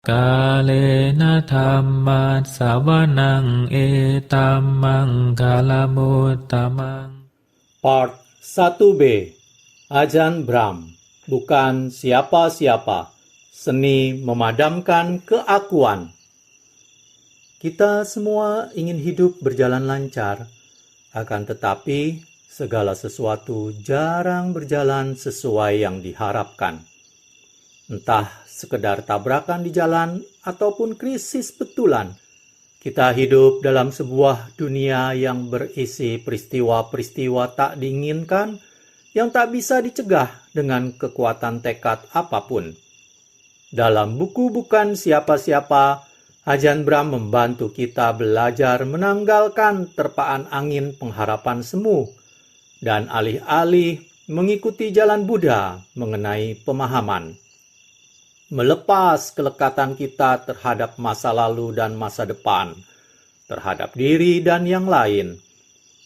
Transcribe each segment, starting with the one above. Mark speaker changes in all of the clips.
Speaker 1: Kalena dhammat sawanang etamang kalamutamang.
Speaker 2: Part 1B. Ajahn Brahm, bukan siapa-siapa. Seni memadamkan keakuan. Kita semua ingin hidup berjalan lancar, akan tetapi segala sesuatu jarang berjalan sesuai yang diharapkan. Entah sekedar tabrakan di jalan ataupun krisis betulan, kita hidup dalam sebuah dunia yang berisi peristiwa-peristiwa tak diinginkan yang tak bisa dicegah dengan kekuatan tekad apapun. Dalam buku Bukan Siapa-Siapa, Ajahn Brahm membantu kita belajar menanggalkan terpaan angin pengharapan semu dan alih-alih mengikuti jalan Buddha mengenai pemahaman. Melepas kelekatan kita terhadap masa lalu dan masa depan, terhadap diri dan yang lain,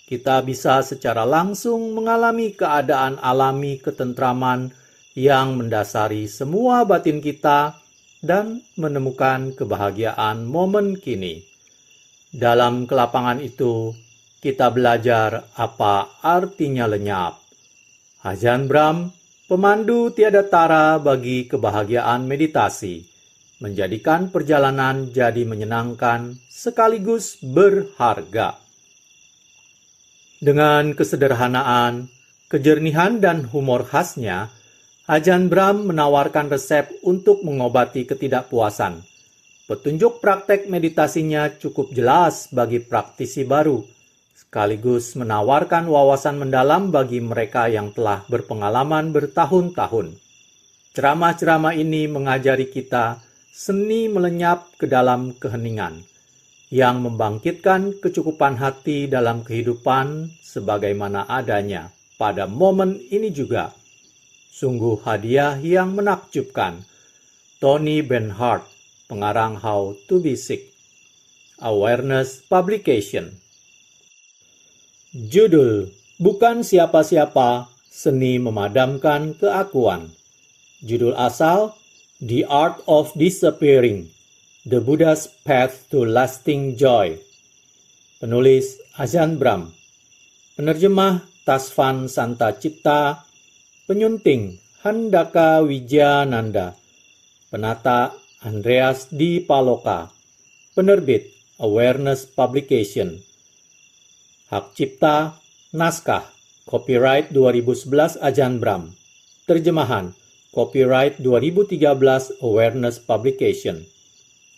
Speaker 2: kita bisa secara langsung mengalami keadaan alami ketentraman yang mendasari semua batin kita dan menemukan kebahagiaan momen kini. Dalam kelapangan itu, kita belajar apa artinya lenyap. Ajahn Brahm, pemandu tiada tara bagi kebahagiaan meditasi, menjadikan perjalanan jadi menyenangkan sekaligus berharga. Dengan kesederhanaan, kejernihan dan humor khasnya, Ajahn Brahm menawarkan resep untuk mengobati ketidakpuasan. Petunjuk praktek meditasinya cukup jelas bagi praktisi baru, sekaligus menawarkan wawasan mendalam bagi mereka yang telah berpengalaman bertahun-tahun. Ceramah-ceramah ini mengajari kita seni melenyap ke dalam keheningan, yang membangkitkan kecukupan hati dalam kehidupan sebagaimana adanya pada momen ini juga. Sungguh hadiah yang menakjubkan. Tony Bernhard, pengarang How to Be Sick. Awareness Publication. Judul Bukan Siapa-Siapa, Seni Memadamkan Keakuan. Judul asal The Art of Disappearing, The Buddha's Path to Lasting Joy. Penulis Ajahn Brahm. Penerjemah Tasvan Santacipta. Penyunting Handaka Wijananda. Penata Andreas Di Paloka. Penerbit Awareness Publication. Hak cipta, naskah, copyright 2011 Ajahn Brahm. Terjemahan, copyright 2013 Awareness Publication.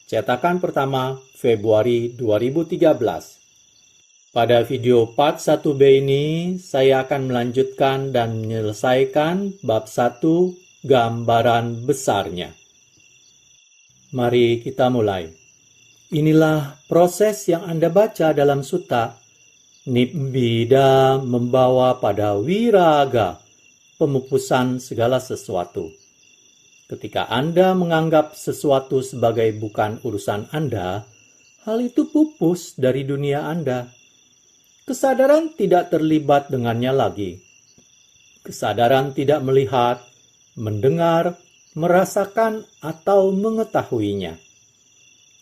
Speaker 2: Cetakan pertama, Februari 2013. Pada video part 1B ini, saya akan melanjutkan dan menyelesaikan bab 1, gambaran besarnya. Mari kita mulai. Inilah proses yang Anda baca dalam sutta. Nibbida membawa pada wiraga, pemupusan segala sesuatu. Ketika Anda menganggap sesuatu sebagai bukan urusan Anda, hal itu pupus dari dunia Anda. Kesadaran tidak terlibat dengannya lagi. Kesadaran tidak melihat, mendengar, merasakan, atau mengetahuinya.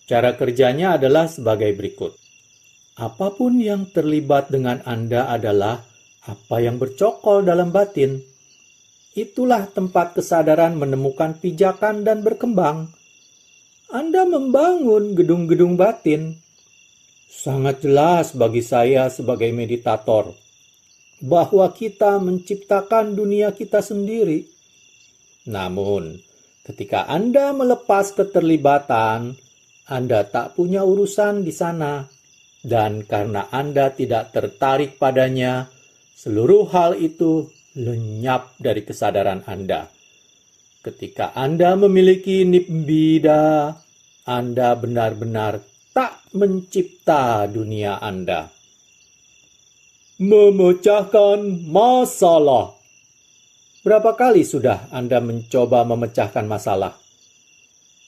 Speaker 2: Cara kerjanya adalah sebagai berikut. Apapun yang terlibat dengan Anda adalah apa yang bercokol dalam batin. Itulah tempat kesadaran menemukan pijakan dan berkembang. Anda membangun gedung-gedung batin. Sangat jelas bagi saya sebagai meditator bahwa kita menciptakan dunia kita sendiri. Namun, ketika Anda melepas keterlibatan, Anda tak punya urusan di sana. Dan karena Anda tidak tertarik padanya, seluruh hal itu lenyap dari kesadaran Anda. Ketika Anda memiliki nibbida, Anda benar-benar tak mencipta dunia Anda. Memecahkan masalah. Berapa kali sudah Anda mencoba memecahkan masalah?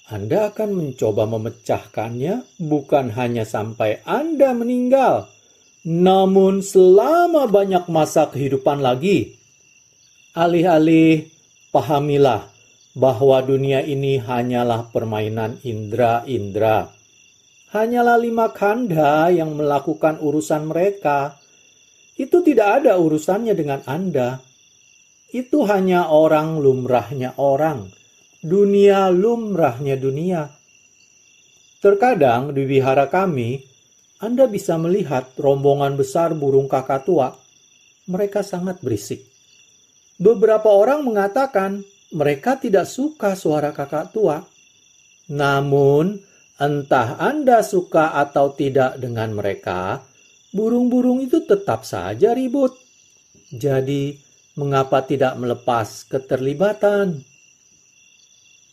Speaker 2: Anda akan mencoba memecahkannya bukan hanya sampai Anda meninggal, namun selama banyak masa kehidupan lagi. Alih-alih pahamilah bahwa dunia ini hanyalah permainan indra-indra. Hanyalah 5 kanda yang melakukan urusan mereka. Itu tidak ada urusannya dengan Anda. Itu hanya orang lumrahnya orang. Dunia lumrahnya dunia. Terkadang di wihara kami, Anda bisa melihat rombongan besar burung kakatua. Mereka sangat berisik. Beberapa orang mengatakan mereka tidak suka suara kakatua. Namun, entah Anda suka atau tidak dengan mereka, burung-burung itu tetap saja ribut. Jadi, mengapa tidak melepas keterlibatan?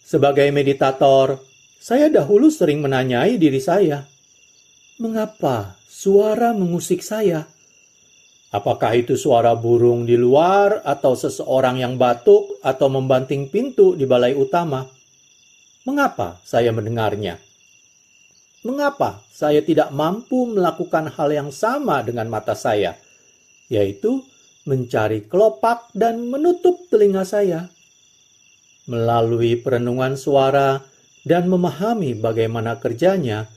Speaker 2: Sebagai meditator, saya dahulu sering menanyai diri saya, mengapa suara mengusik saya? Apakah itu suara burung di luar atau seseorang yang batuk atau membanting pintu di balai utama? Mengapa saya mendengarnya? Mengapa saya tidak mampu melakukan hal yang sama dengan mata saya, yaitu mencari kelopak dan menutup telinga saya? Melalui perenungan suara dan memahami bagaimana kerjanya,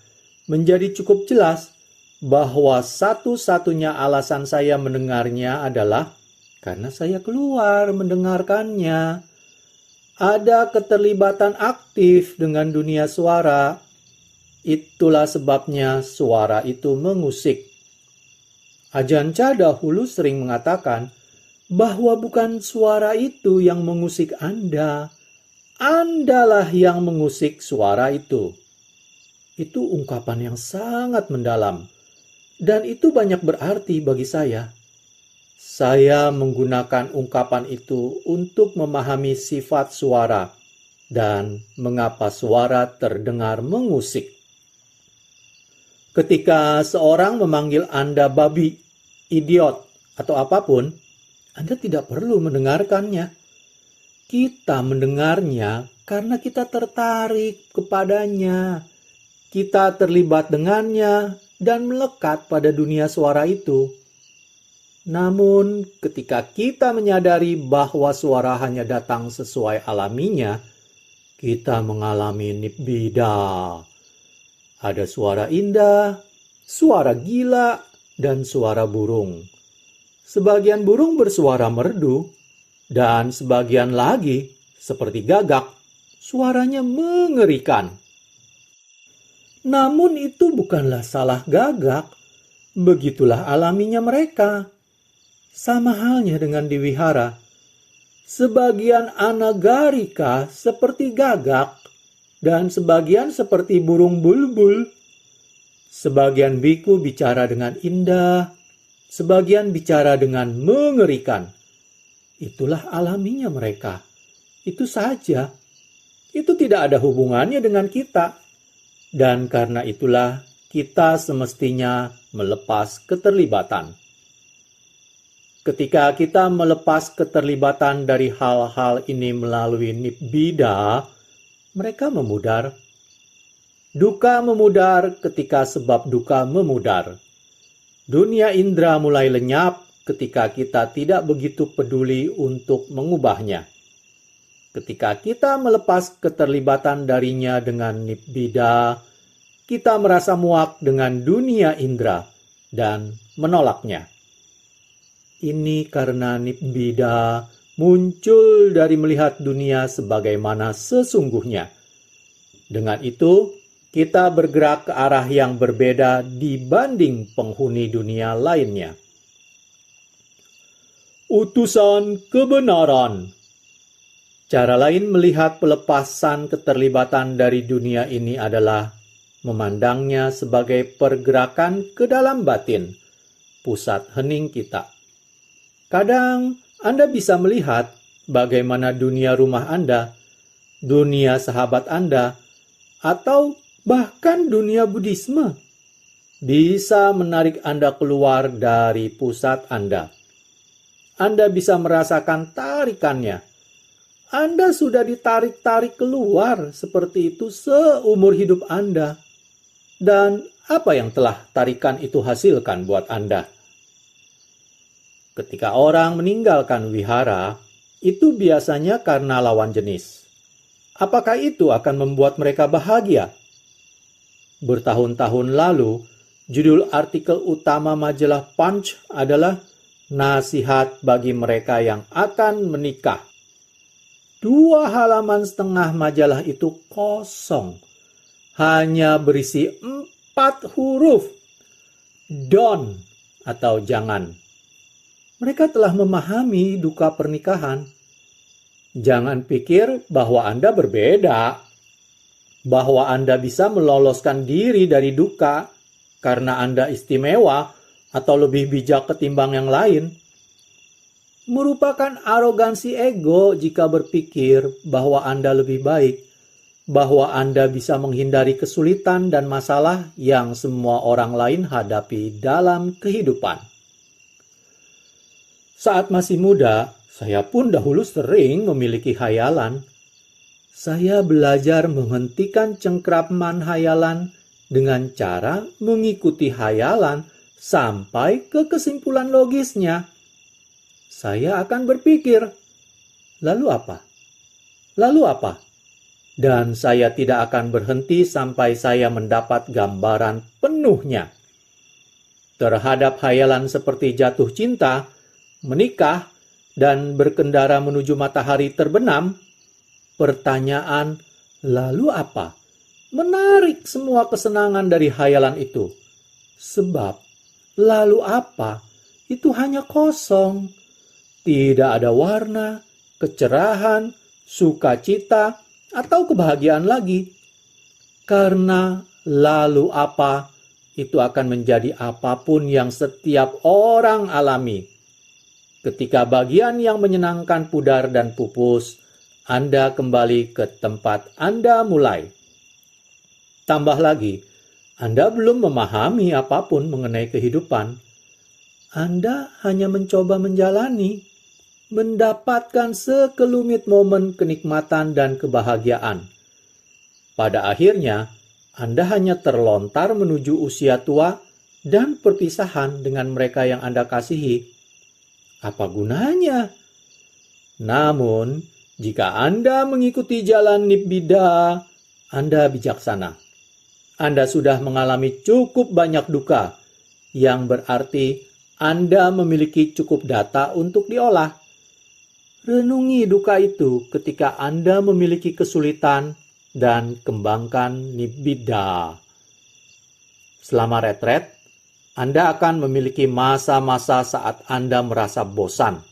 Speaker 2: menjadi cukup jelas bahwa satu-satunya alasan saya mendengarnya adalah karena saya keluar mendengarkannya. Ada keterlibatan aktif dengan dunia suara. Itulah sebabnya suara itu mengusik. Ajahn Chah dahulu sering mengatakan bahwa bukan suara itu yang mengusik Anda. Andalah yang mengusik suara itu. Itu ungkapan yang sangat mendalam. Dan itu banyak berarti bagi saya. Saya menggunakan ungkapan itu untuk memahami sifat suara dan mengapa suara terdengar mengusik. Ketika seorang memanggil Anda babi, idiot, atau apapun, Anda tidak perlu mendengarkannya. Kita mendengarnya karena kita tertarik kepadanya. Kita terlibat dengannya dan melekat pada dunia suara itu. Namun, ketika kita menyadari bahwa suara hanya datang sesuai alaminya, kita mengalami nibbida. Ada suara indah, suara gila, dan suara burung. Sebagian burung bersuara merdu, dan sebagian lagi, seperti gagak, suaranya mengerikan. Namun itu bukanlah salah gagak, begitulah alaminya mereka. Sama halnya dengan di wihara. Sebagian anagarika seperti gagak, dan sebagian seperti burung bulbul. Sebagian biku bicara dengan indah, sebagian bicara dengan mengerikan. Itulah alaminya mereka. Itu saja. Itu tidak ada hubungannya dengan kita. Dan karena itulah kita semestinya melepas keterlibatan. Ketika kita melepas keterlibatan dari hal-hal ini melalui nibbida, mereka memudar. Duka memudar ketika sebab duka memudar. Dunia indera mulai lenyap ketika kita tidak begitu peduli untuk mengubahnya. Ketika kita melepas keterlibatan darinya dengan nibbida, kita merasa muak dengan dunia indera dan menolaknya. Ini karena nibbida muncul dari melihat dunia sebagaimana sesungguhnya. Dengan itu, kita bergerak ke arah yang berbeda dibanding penghuni dunia lainnya. Utusan kebenaran. Cara lain melihat pelepasan keterlibatan dari dunia ini adalah memandangnya sebagai pergerakan ke dalam batin, pusat hening kita. Kadang Anda bisa melihat bagaimana dunia rumah Anda, dunia sahabat Anda, atau bahkan dunia Buddhisme bisa menarik Anda keluar dari pusat Anda. Anda bisa merasakan tarikannya. Anda sudah ditarik-tarik keluar seperti itu seumur hidup Anda. Dan apa yang telah tarikan itu hasilkan buat Anda? Ketika orang meninggalkan wihara, itu biasanya karena lawan jenis. apakah itu akan membuat mereka bahagia? Bertahun-tahun lalu, judul artikel utama majalah Punch adalah "Nasihat bagi mereka yang akan menikah". 2 halaman setengah majalah itu kosong. Hanya berisi 4 huruf. Don't atau jangan. Mereka telah memahami duka pernikahan. Jangan pikir bahwa Anda berbeda, bahwa Anda bisa meloloskan diri dari duka karena Anda istimewa atau lebih bijak ketimbang yang lain. Merupakan arogansi ego jika berpikir bahwa Anda lebih baik, bahwa Anda bisa menghindari kesulitan dan masalah yang semua orang lain hadapi dalam kehidupan. Saat masih muda, saya pun dahulu sering memiliki khayalan. Saya belajar menghentikan cengkraman khayalan dengan cara mengikuti khayalan sampai ke kesimpulan logisnya. Saya akan berpikir, lalu apa? Lalu apa? Dan saya tidak akan berhenti sampai saya mendapat gambaran penuhnya. Terhadap khayalan seperti jatuh cinta, menikah, dan berkendara menuju matahari terbenam, pertanyaan lalu apa? Menarik semua kesenangan dari khayalan itu. Sebab lalu apa? Itu hanya kosong. Tidak ada warna, kecerahan, sukacita, atau kebahagiaan lagi. Karena lalu apa, itu akan menjadi apapun yang setiap orang alami. Ketika bagian yang menyenangkan pudar dan pupus, Anda kembali ke tempat Anda mulai. Tambah lagi, Anda belum memahami apapun mengenai kehidupan. Anda hanya mencoba menjalani, mendapatkan sekelumit momen kenikmatan dan kebahagiaan. Pada akhirnya, Anda hanya terlontar menuju usia tua dan perpisahan dengan mereka yang Anda kasihi. Apa gunanya? Namun, jika Anda mengikuti jalan Nibbida, Anda bijaksana. Anda sudah mengalami cukup banyak duka, yang berarti Anda memiliki cukup data untuk diolah. Renungi duka itu ketika Anda memiliki kesulitan dan kembangkan Nibbida. Selama retret, Anda akan memiliki masa-masa saat Anda merasa bosan.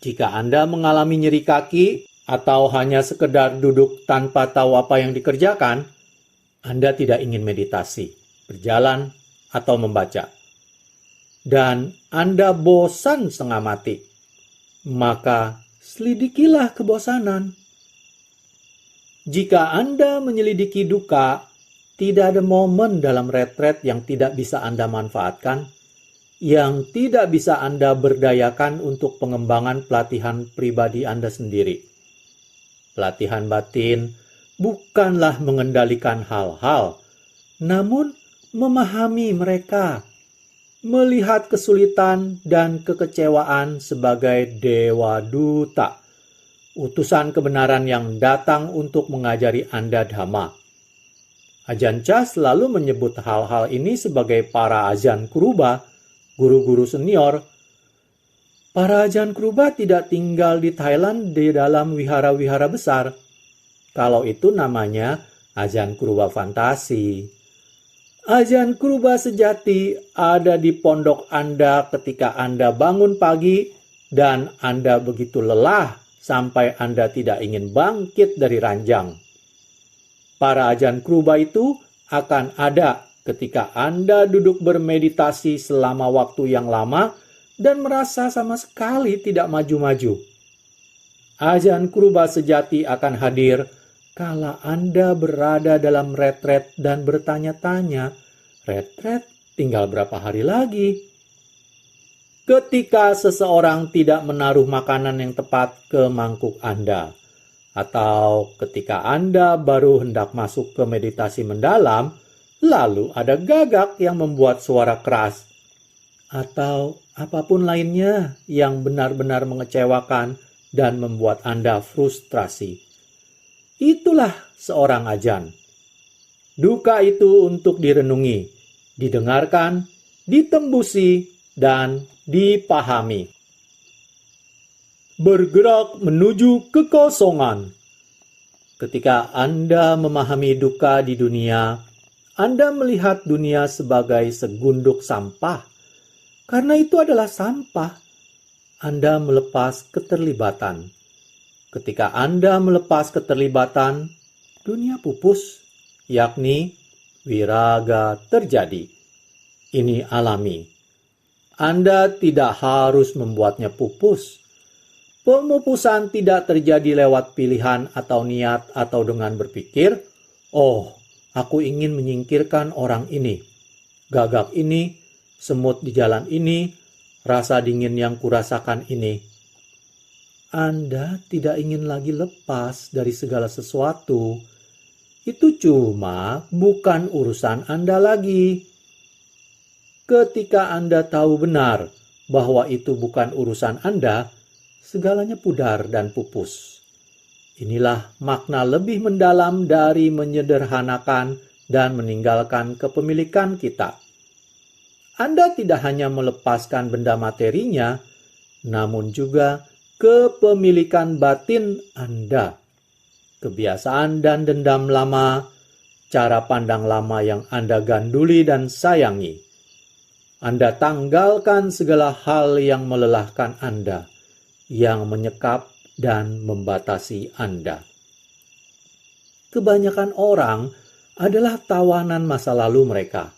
Speaker 2: Jika Anda mengalami nyeri kaki atau hanya sekedar duduk tanpa tahu apa yang dikerjakan, Anda tidak ingin meditasi, berjalan, atau membaca. Dan Anda bosan setengah mati. Maka selidikilah kebosanan. Jika Anda menyelidiki duka, tidak ada momen dalam retret yang tidak bisa Anda manfaatkan, yang tidak bisa Anda berdayakan untuk pengembangan pelatihan pribadi Anda sendiri. Pelatihan batin bukanlah mengendalikan hal-hal, namun memahami mereka. Melihat kesulitan dan kekecewaan sebagai dewa duta, utusan kebenaran yang datang untuk mengajari Anda dhamma. Ajahn Chah selalu menyebut hal-hal ini sebagai para Ajahn Kruba, guru-guru senior. Para Ajahn Kruba tidak tinggal di Thailand di dalam wihara-wihara besar. Kalau itu namanya Ajahn Kruba fantasi. Ajahn Kruba sejati ada di pondok Anda ketika Anda bangun pagi dan Anda begitu lelah sampai Anda tidak ingin bangkit dari ranjang. Para Ajahn Kruba itu akan ada ketika Anda duduk bermeditasi selama waktu yang lama dan merasa sama sekali tidak maju-maju. Ajahn Kruba sejati akan hadir kala Anda berada dalam retret dan bertanya-tanya, retret tinggal berapa hari lagi? Ketika seseorang tidak menaruh makanan yang tepat ke mangkuk Anda, atau ketika Anda baru hendak masuk ke meditasi mendalam, lalu ada gagak yang membuat suara keras, atau apapun lainnya yang benar-benar mengecewakan dan membuat Anda frustrasi. Itulah seorang ajan. Duka itu untuk direnungi, didengarkan, ditembusi, dan dipahami. Bergerak menuju kekosongan. Ketika Anda memahami duka di dunia, Anda melihat dunia sebagai segunduk sampah. Karena itu adalah sampah. Anda melepas keterlibatan. Ketika Anda melepas keterlibatan, dunia pupus, yakni wiraga terjadi. Ini alami. Anda tidak harus membuatnya pupus. Pemupusan tidak terjadi lewat pilihan atau niat atau dengan berpikir, "Oh, aku ingin menyingkirkan orang ini, gagak ini, semut di jalan ini, rasa dingin yang kurasakan ini." Anda tidak ingin lagi lepas dari segala sesuatu. Itu cuma bukan urusan Anda lagi. Ketika Anda tahu benar bahwa itu bukan urusan Anda, segalanya pudar dan pupus. Inilah makna lebih mendalam dari menyederhanakan dan meninggalkan kepemilikan kita. Anda tidak hanya melepaskan benda materinya, namun juga kepemilikan batin Anda. Kebiasaan dan dendam lama, cara pandang lama yang Anda ganduli dan sayangi. Anda tanggalkan segala hal yang melelahkan Anda, yang menyekap dan membatasi Anda. Kebanyakan orang adalah tawanan masa lalu mereka.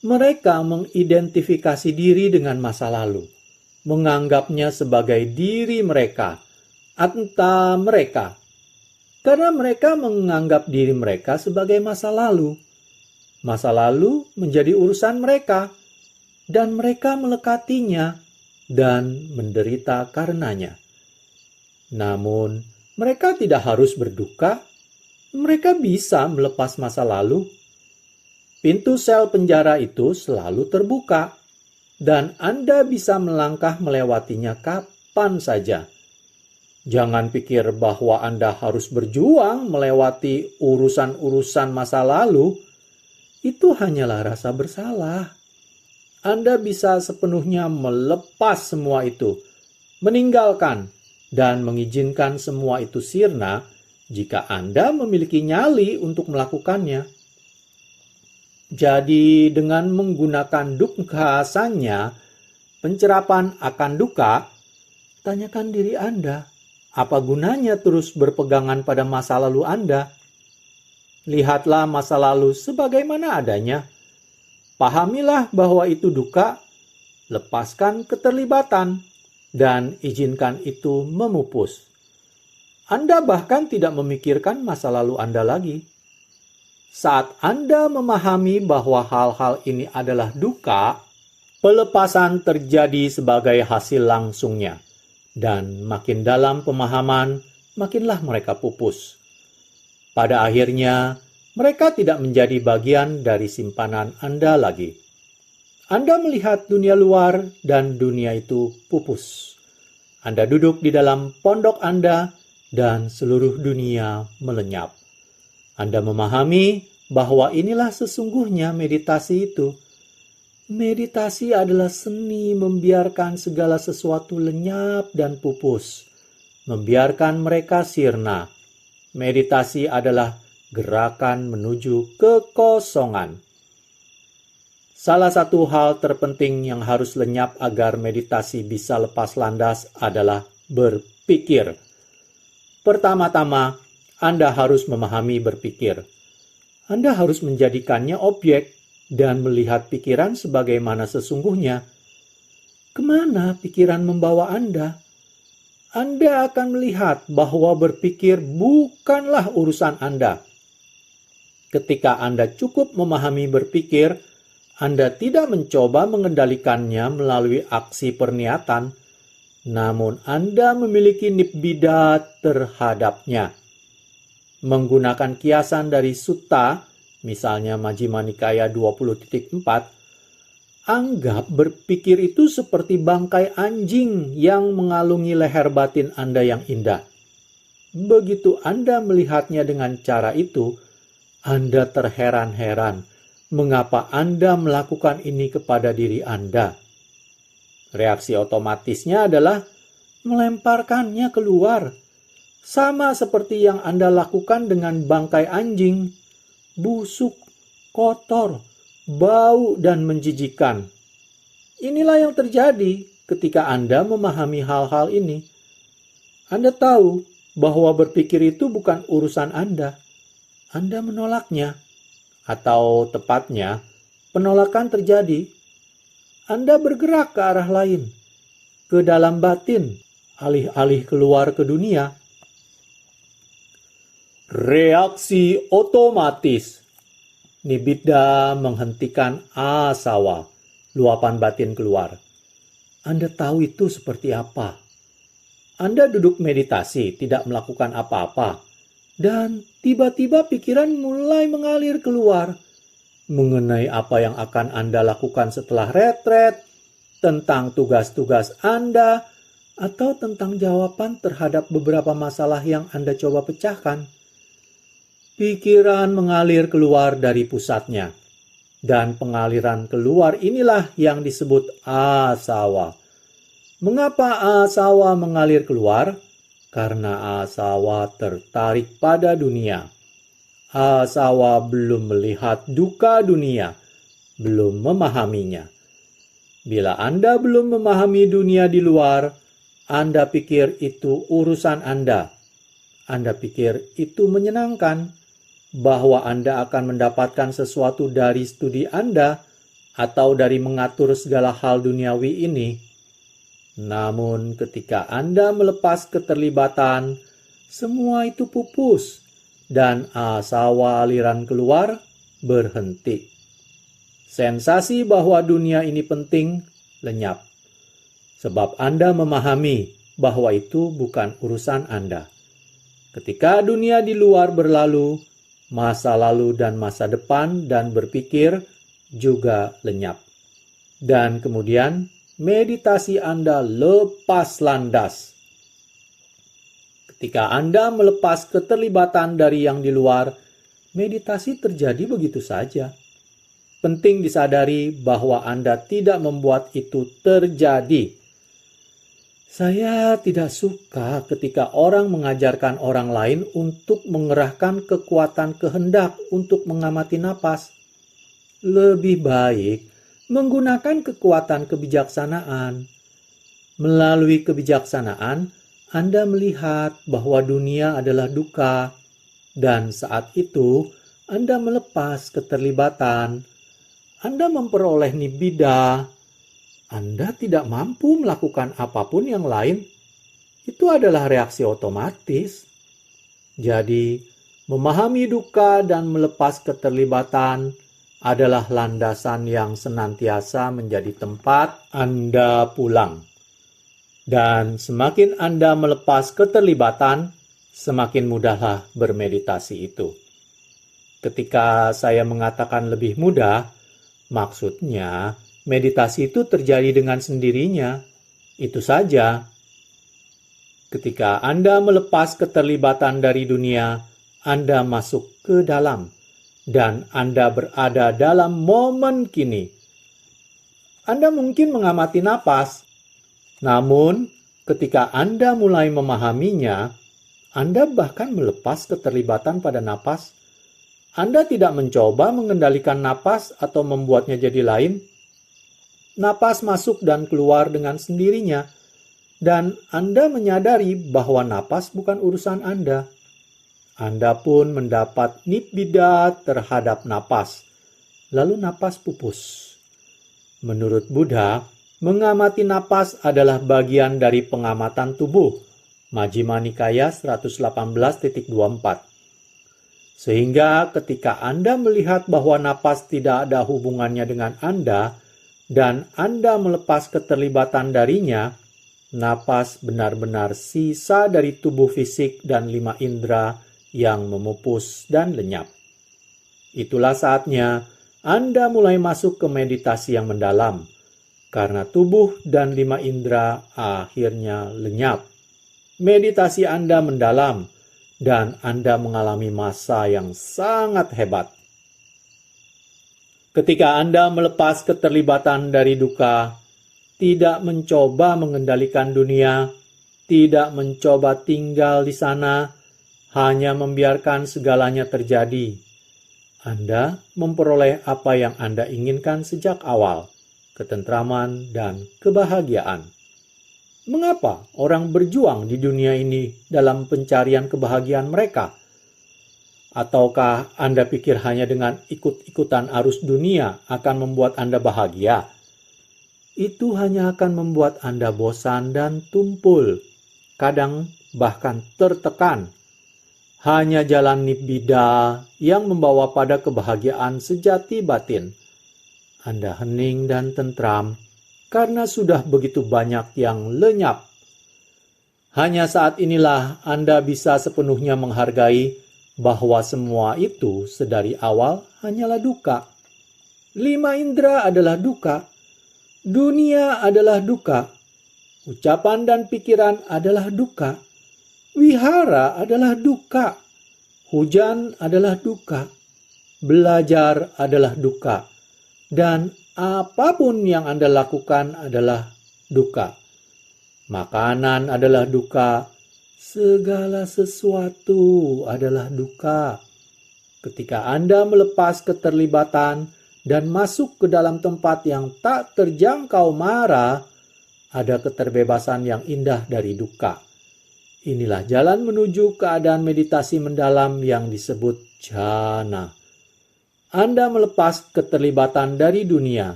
Speaker 2: Mereka mengidentifikasi diri dengan masa lalu, menganggapnya sebagai diri mereka, anta mereka, karena mereka menganggap diri mereka sebagai masa lalu. Masa lalu menjadi urusan mereka, dan mereka melekatinya dan menderita karenanya. Namun, mereka tidak harus berduka. Mereka bisa melepas masa lalu. Pintu sel penjara itu selalu terbuka, dan Anda bisa melangkah melewatinya kapan saja. Jangan pikir bahwa Anda harus berjuang melewati urusan-urusan masa lalu. Itu hanyalah rasa bersalah. Anda bisa sepenuhnya melepas semua itu, meninggalkan, dan mengizinkan semua itu sirna jika Anda memiliki nyali untuk melakukannya. Jadi dengan menggunakan dukkhasannya, pencerapan akan duka, tanyakan diri Anda, apa gunanya terus berpegangan pada masa lalu Anda? Lihatlah masa lalu sebagaimana adanya. Pahamilah bahwa itu duka, lepaskan keterlibatan, dan izinkan itu memupus. Anda bahkan tidak memikirkan masa lalu Anda lagi. Saat Anda memahami bahwa hal-hal ini adalah duka, pelepasan terjadi sebagai hasil langsungnya. Dan makin dalam pemahaman, makinlah mereka pupus. Pada akhirnya, mereka tidak menjadi bagian dari simpanan Anda lagi. Anda melihat dunia luar dan dunia itu pupus. Anda duduk di dalam pondok Anda dan seluruh dunia melenyap. Anda memahami bahwa inilah sesungguhnya meditasi itu. Meditasi adalah seni membiarkan segala sesuatu lenyap dan pupus. Membiarkan mereka sirna. Meditasi adalah gerakan menuju kekosongan. Salah satu hal terpenting yang harus lenyap agar meditasi bisa lepas landas adalah berpikir. Pertama-tama, Anda harus memahami berpikir. Anda harus menjadikannya objek dan melihat pikiran sebagaimana sesungguhnya. Kemana pikiran membawa Anda? Anda akan melihat bahwa berpikir bukanlah urusan Anda. Ketika Anda cukup memahami berpikir, Anda tidak mencoba mengendalikannya melalui aksi perniatan, namun Anda memiliki nibbida terhadapnya. Menggunakan kiasan dari sutta, misalnya Majjhima Nikaya 20.4, anggap berpikir itu seperti bangkai anjing yang mengalungi leher batin Anda yang indah. begitu Anda melihatnya dengan cara itu, Anda terheran-heran mengapa Anda melakukan ini kepada diri Anda. Reaksi otomatisnya adalah melemparkannya keluar. Sama seperti yang Anda lakukan dengan bangkai anjing, busuk, kotor, bau, dan menjijikan. Inilah yang terjadi ketika Anda memahami hal-hal ini. Anda tahu bahwa berpikir itu bukan urusan Anda. Anda menolaknya. Atau tepatnya, penolakan terjadi. Anda bergerak ke arah lain, ke dalam batin, alih-alih keluar ke dunia. Reaksi otomatis. Nibbida menghentikan asawa, luapan batin keluar. Anda tahu itu seperti apa. Anda duduk meditasi, tidak melakukan apa-apa. Dan tiba-tiba pikiran mulai mengalir keluar. Mengenai apa yang akan Anda lakukan setelah retret, tentang tugas-tugas Anda, atau tentang jawaban terhadap beberapa masalah yang Anda coba pecahkan. Pikiran mengalir keluar dari pusatnya. Dan pengaliran keluar inilah yang disebut asawa. Mengapa asawa mengalir keluar? Karena asawa tertarik pada dunia. Asawa belum melihat duka dunia, belum memahaminya. Bila Anda belum memahami dunia di luar, Anda pikir itu urusan Anda. Anda pikir itu menyenangkan, bahwa Anda akan mendapatkan sesuatu dari studi Anda atau dari mengatur segala hal duniawi ini. Namun ketika Anda melepas keterlibatan, semua itu pupus dan asawa aliran keluar berhenti. Sensasi bahwa dunia ini penting lenyap. Sebab Anda memahami bahwa itu bukan urusan Anda. Ketika dunia di luar berlalu, masa lalu dan masa depan dan berpikir juga lenyap. Dan kemudian meditasi Anda lepas landas. Ketika Anda melepas keterlibatan dari yang di luar, meditasi terjadi begitu saja. Penting disadari bahwa Anda tidak membuat itu terjadi. Saya tidak suka ketika orang mengajarkan orang lain untuk mengerahkan kekuatan kehendak untuk mengamati napas. Lebih baik menggunakan kekuatan kebijaksanaan. Melalui kebijaksanaan, Anda melihat bahwa dunia adalah duka, dan saat itu Anda melepas keterlibatan. Anda memperoleh nibbida. Anda tidak mampu melakukan apapun yang lain. Itu adalah reaksi otomatis. Jadi, memahami duka dan melepas keterlibatan adalah landasan yang senantiasa menjadi tempat Anda pulang. Dan semakin Anda melepas keterlibatan, semakin mudahlah bermeditasi itu. Ketika saya mengatakan lebih mudah, maksudnya meditasi itu terjadi dengan sendirinya. Itu saja. Ketika Anda melepas keterlibatan dari dunia, Anda masuk ke dalam. Dan Anda berada dalam momen kini. Anda mungkin mengamati napas. Namun, ketika Anda mulai memahaminya, Anda bahkan melepas keterlibatan pada napas. Anda tidak mencoba mengendalikan napas atau membuatnya jadi lain. Napas masuk dan keluar dengan sendirinya, dan Anda menyadari bahwa napas bukan urusan Anda. Anda pun mendapat nibbida terhadap napas, lalu napas pupus. Menurut Buddha, mengamati napas adalah bagian dari pengamatan tubuh, Majjhima Nikaya 118.24. Sehingga ketika Anda melihat bahwa napas tidak ada hubungannya dengan Anda, dan Anda melepas keterlibatan darinya, napas benar-benar sisa dari tubuh fisik dan 5 indera yang memupus dan lenyap. Itulah saatnya Anda mulai masuk ke meditasi yang mendalam, karena tubuh dan 5 indera akhirnya lenyap. Meditasi Anda mendalam, dan Anda mengalami masa yang sangat hebat. Ketika Anda melepas keterlibatan dari duka, tidak mencoba mengendalikan dunia, tidak mencoba tinggal di sana, hanya membiarkan segalanya terjadi, Anda memperoleh apa yang Anda inginkan sejak awal, ketentraman dan kebahagiaan. Mengapa orang berjuang di dunia ini dalam pencarian kebahagiaan mereka? Ataukah Anda pikir hanya dengan ikut-ikutan arus dunia akan membuat Anda bahagia? Itu hanya akan membuat Anda bosan dan tumpul, kadang bahkan tertekan. Hanya jalan nibbida yang membawa pada kebahagiaan sejati batin. Anda hening dan tentram karena sudah begitu banyak yang lenyap. Hanya saat inilah Anda bisa sepenuhnya menghargai bahwa semua itu sedari awal hanyalah duka. 5 indera adalah duka. Dunia adalah duka. Ucapan dan pikiran adalah duka. Wihara adalah duka. Hujan adalah duka. Belajar adalah duka. Dan apapun yang Anda lakukan adalah duka. Makanan adalah duka. Segala sesuatu adalah duka. Ketika Anda melepas keterlibatan dan masuk ke dalam tempat yang tak terjangkau mara, ada keterbebasan yang indah dari duka. Inilah jalan menuju keadaan meditasi mendalam yang disebut jhana. Anda melepas keterlibatan dari dunia.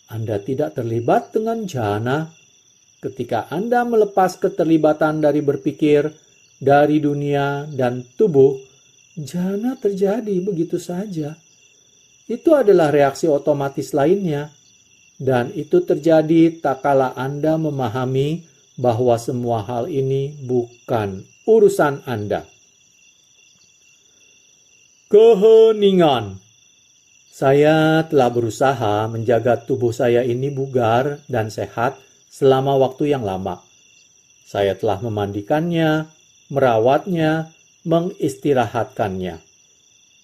Speaker 2: Anda tidak terlibat dengan jhana. Ketika Anda melepas keterlibatan dari berpikir, dari dunia dan tubuh, jhana terjadi begitu saja. Itu adalah reaksi otomatis lainnya. Dan itu terjadi tak kala Anda memahami bahwa semua hal ini bukan urusan Anda. Keheningan. Saya telah berusaha menjaga tubuh saya ini bugar dan sehat selama waktu yang lama. Saya telah memandikannya, merawatnya, mengistirahatkannya.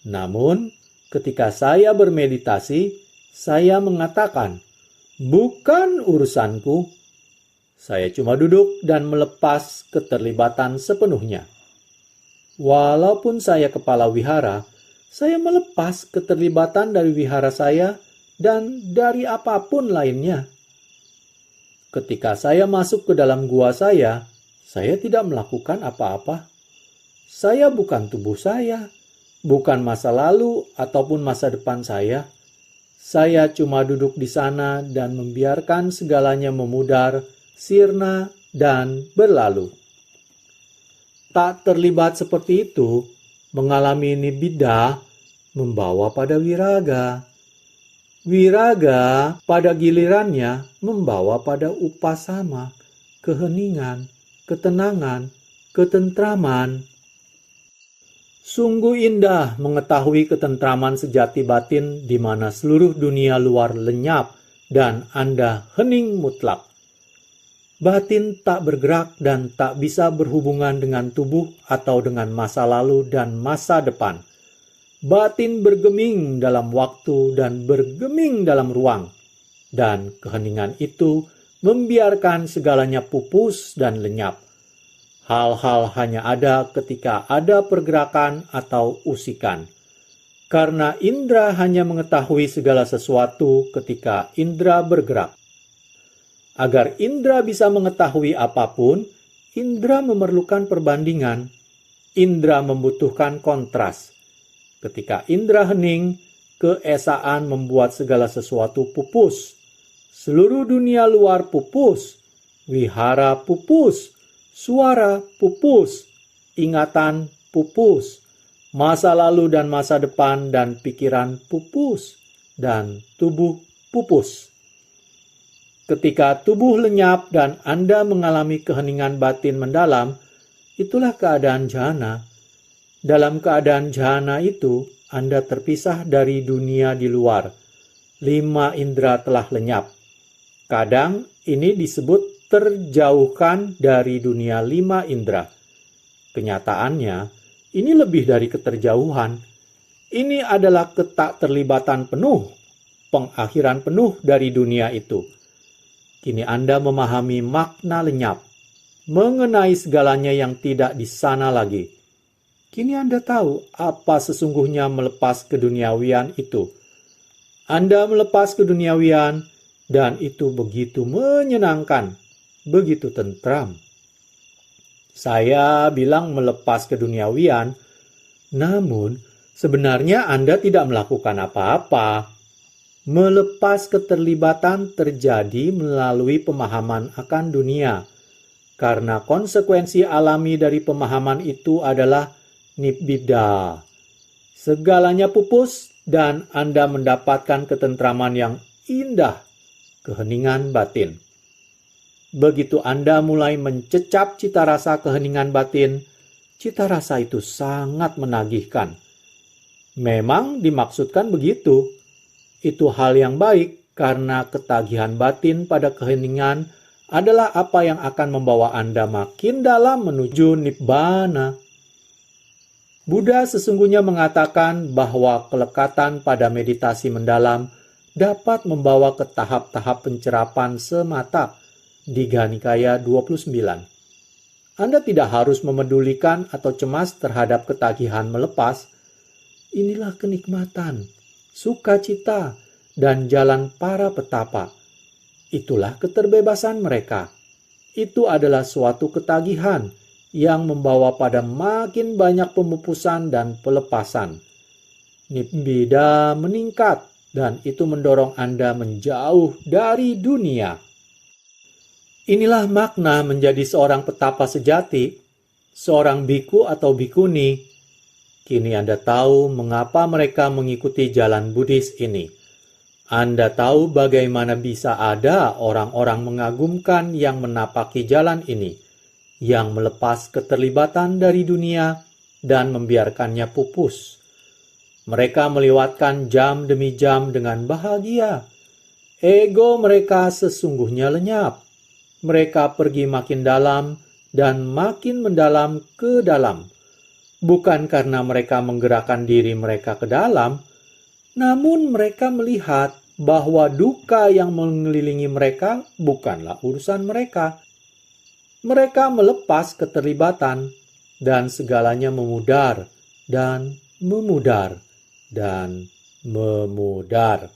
Speaker 2: Namun, ketika saya bermeditasi, saya mengatakan, bukan urusanku. Saya cuma duduk dan melepas keterlibatan sepenuhnya. Walaupun saya kepala wihara, saya melepas keterlibatan dari wihara saya dan dari apapun lainnya. Ketika saya masuk ke dalam gua saya tidak melakukan apa-apa. Saya bukan tubuh saya, bukan masa lalu ataupun masa depan saya. Saya cuma duduk di sana dan membiarkan segalanya memudar, sirna, dan berlalu. Tak terlibat seperti itu, mengalami nibbida, membawa pada wiraga. Wiraga pada gilirannya membawa pada upasama, keheningan, ketenangan, ketentraman. Sungguh indah mengetahui ketentraman sejati batin di mana seluruh dunia luar lenyap dan Anda hening mutlak. Batin tak bergerak dan tak bisa berhubungan dengan tubuh atau dengan masa lalu dan masa depan. Batin bergeming dalam waktu dan bergeming dalam ruang. Dan keheningan itu membiarkan segalanya pupus dan lenyap. Hal-hal hanya ada ketika ada pergerakan atau usikan. Karena indera hanya mengetahui segala sesuatu ketika indera bergerak. Agar indera bisa mengetahui apapun, indera memerlukan perbandingan. Indera membutuhkan kontras. Ketika indera hening, keesaan membuat segala sesuatu pupus. Seluruh dunia luar pupus. Wihara pupus. Suara pupus. Ingatan pupus. Masa lalu dan masa depan dan pikiran pupus. Dan tubuh pupus. Ketika tubuh lenyap dan Anda mengalami keheningan batin mendalam, itulah keadaan jhana. Dalam keadaan jhana itu, Anda terpisah dari dunia di luar. 5 indera telah lenyap. Kadang ini disebut terjauhkan dari dunia 5 indera. Kenyataannya, Ini lebih dari keterjauhan. Ini adalah ketakterlibatan penuh, pengakhiran penuh dari dunia itu. Kini Anda memahami makna lenyap, mengenai segalanya yang tidak di sana lagi. Kini Anda tahu apa sesungguhnya melepas keduniawian itu. Anda melepas keduniawian, dan itu begitu menyenangkan, begitu tentram. Saya bilang melepas keduniawian, namun sebenarnya Anda tidak melakukan apa-apa. Melepas keterlibatan terjadi melalui pemahaman akan dunia, karena konsekuensi alami dari pemahaman itu adalah nibbida. Segalanya pupus dan Anda mendapatkan ketentraman yang indah, keheningan batin. Begitu Anda mulai mencecap cita rasa keheningan batin, cita rasa itu sangat menagihkan. Memang dimaksudkan begitu. Itu hal yang baik karena ketagihan batin pada keheningan adalah apa yang akan membawa Anda makin dalam menuju nibbana. Buddha sesungguhnya mengatakan bahwa kelekatan pada meditasi mendalam dapat membawa ke tahap-tahap pencerapan semata. Digha Nikaya 29. Anda tidak harus memedulikan atau cemas terhadap ketagihan melepas. Inilah kenikmatan, sukacita, dan jalan para petapa. Itulah keterbebasan mereka. Itu adalah suatu ketagihan yang membawa pada makin banyak pemupusan dan pelepasan. Nibbida meningkat dan itu mendorong Anda menjauh dari dunia. Inilah makna menjadi seorang petapa sejati, seorang biku atau bikuni. Kini Anda tahu mengapa mereka mengikuti jalan Buddhis ini. Anda tahu bagaimana bisa ada orang-orang mengagumkan yang menapaki jalan ini, yang melepas keterlibatan dari dunia dan membiarkannya pupus. Mereka melewatkan jam demi jam dengan bahagia. Ego mereka sesungguhnya lenyap. Mereka pergi makin dalam dan makin mendalam ke dalam. Bukan karena mereka menggerakkan diri mereka ke dalam, namun mereka melihat bahwa duka yang mengelilingi mereka bukanlah urusan mereka. Mereka melepas keterlibatan dan segalanya memudar dan memudar dan memudar.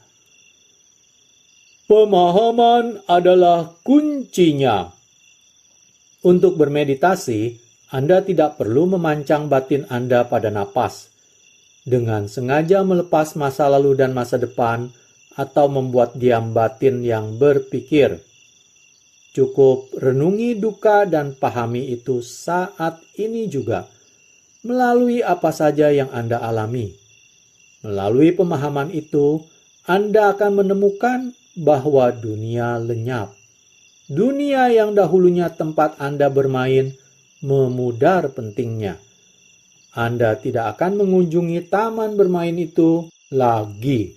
Speaker 2: Pemahaman adalah kuncinya. Untuk bermeditasi, Anda tidak perlu memancang batin Anda pada napas, dengan sengaja melepas masa lalu dan masa depan, atau membuat diam batin yang berpikir. Cukup renungi duka dan pahami itu saat ini juga, melalui apa saja yang Anda alami. Melalui pemahaman itu, Anda akan menemukan bahwa dunia lenyap. Dunia yang dahulunya tempat Anda bermain, memudar pentingnya. Anda tidak akan mengunjungi taman bermain itu lagi.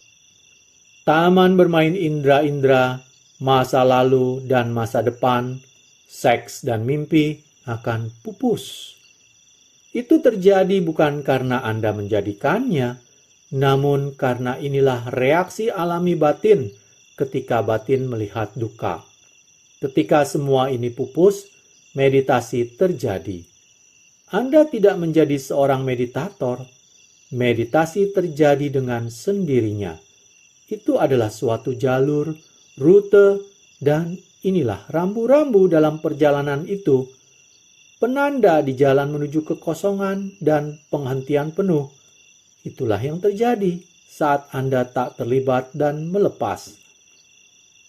Speaker 2: Taman bermain indra-indra, masa lalu dan masa depan, seks dan mimpi akan pupus. Itu terjadi bukan karena Anda menjadikannya, namun karena inilah reaksi alami batin ketika batin melihat duka. Ketika semua ini pupus, meditasi terjadi. Anda tidak menjadi seorang meditator. Meditasi terjadi dengan sendirinya. Itu adalah suatu jalur, rute, dan inilah rambu-rambu dalam perjalanan itu. Penanda di jalan menuju kekosongan dan penghentian penuh. Itulah yang terjadi saat Anda tak terlibat dan melepas.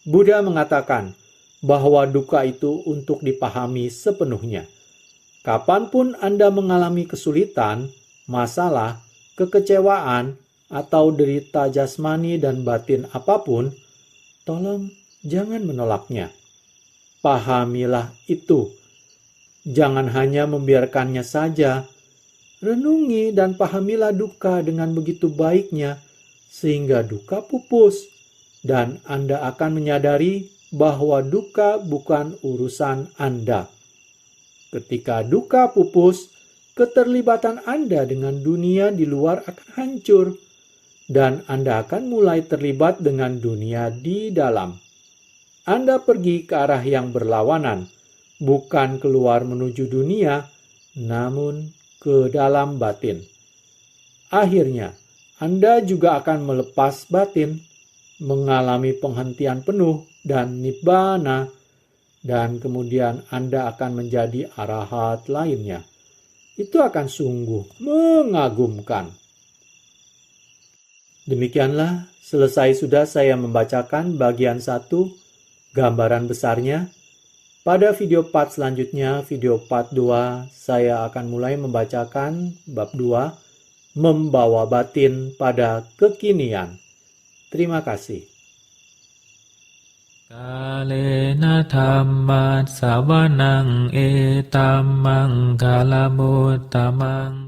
Speaker 2: Buddha mengatakan bahwa duka itu untuk dipahami sepenuhnya. Kapanpun Anda mengalami kesulitan, masalah, kekecewaan, atau derita jasmani dan batin apapun, tolong jangan menolaknya. Pahamilah itu. Jangan hanya membiarkannya saja. Renungi dan pahamilah duka dengan begitu baiknya, sehingga duka pupus, dan Anda akan menyadari bahwa duka bukan urusan Anda. Ketika duka pupus, keterlibatan Anda dengan dunia di luar akan hancur, dan Anda akan mulai terlibat dengan dunia di dalam. Anda pergi ke arah yang berlawanan, bukan keluar menuju dunia, namun ke dalam batin. Akhirnya, Anda juga akan melepas batin, mengalami penghentian penuh dan nibbana, dan kemudian Anda akan menjadi arahat lainnya. Itu akan sungguh mengagumkan. Demikianlah, selesai sudah saya membacakan bagian 1, gambaran besarnya. Pada video part selanjutnya, video part 2, saya akan mulai membacakan bab 2, membawa batin pada kekinian. Terima kasih.
Speaker 1: Kalena dhammat savanang etammang kalamuttamaଂ